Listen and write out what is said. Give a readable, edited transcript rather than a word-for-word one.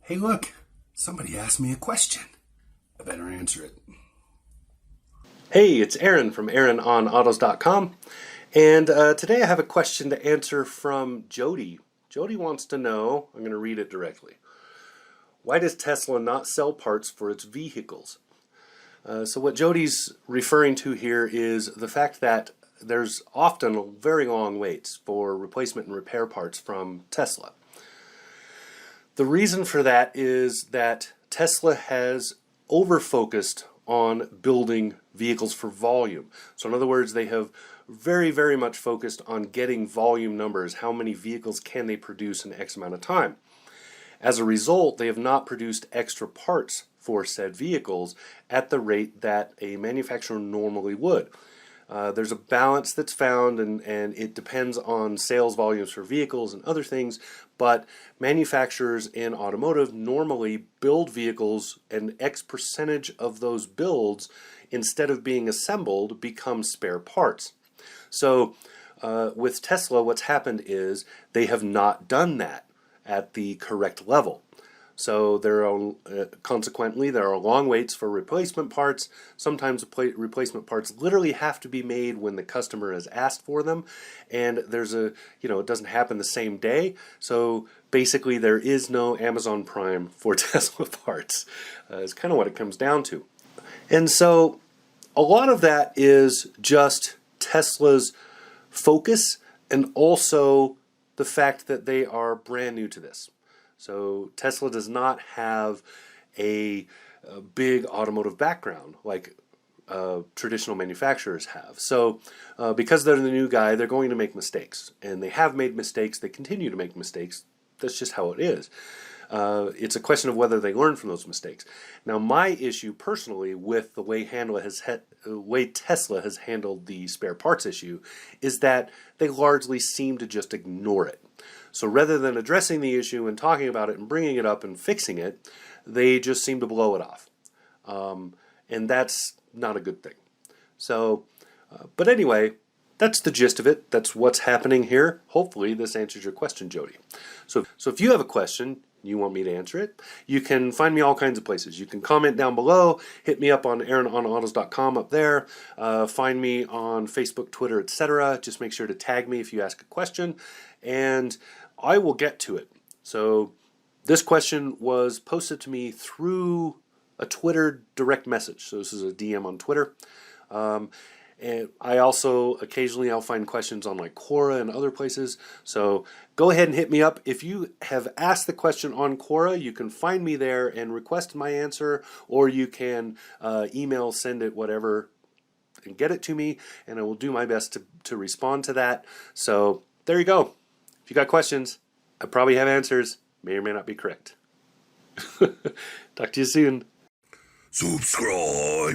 Hey look, somebody asked me a question. I better answer it. Hey, it's Aaron from AaronOnAutos.com, and today I have a question to answer from Jody. Jody wants to know, I'm going to read it directly. Why does Tesla not sell parts for its vehicles? So what Jody's referring to here is the fact that there's often very long waits for replacement and repair parts from Tesla. The reason for that is that Tesla has over-focused on building vehicles for volume. So in other words, they have very much focused on getting volume numbers. How many vehicles can they produce in X amount of time? As a result, they have not produced extra parts for said vehicles at the rate that a manufacturer normally would. There's a balance that's found, and it depends on sales volumes for vehicles and other things, but manufacturers in automotive normally build vehicles, and X percentage of those builds, instead of being assembled, become spare parts. So with Tesla, what's happened is they have not done that at the correct level. So consequently, there are long waits for replacement parts. Sometimes replacement parts literally have to be made when the customer has asked for them, and it doesn't happen the same day. So basically, there is no Amazon Prime for Tesla parts. It's kind of what it comes down to. And so a lot of that is just Tesla's focus, and also the fact that they are brand new to this. So Tesla does not have a big automotive background like traditional manufacturers have. So because they're the new guy, they're going to make mistakes. And they have made mistakes. They continue to make mistakes. That's just how it is. It's a question of whether they learn from those mistakes. Now, my issue personally with the way Tesla has handled the spare parts issue is that they largely seem to just ignore it. So rather than addressing the issue and talking about it and bringing it up and fixing it, they just seem to blow it off. And that's not a good thing. So, but anyway, that's the gist of it. That's what's happening here. Hopefully this answers your question, Jody. So if you have a question, you want me to answer it, you can find me all kinds of places. You can comment down below, hit me up on AaronOnAutos.com up there, find me on Facebook, Twitter, etc. Just make sure to tag me if you ask a question, and I will get to it. So this question was posted to me through a Twitter direct message. So this is a DM on Twitter. And I also, occasionally I'll find questions on like Quora and other places. So go ahead and hit me up. If you have asked the question on Quora, you can find me there and request my answer, or you can email, send it, whatever, and get it to me, and I will do my best to respond to that. So there you go. If you got questions, I probably have answers. May or may not be correct. Talk to you soon. Subscribe.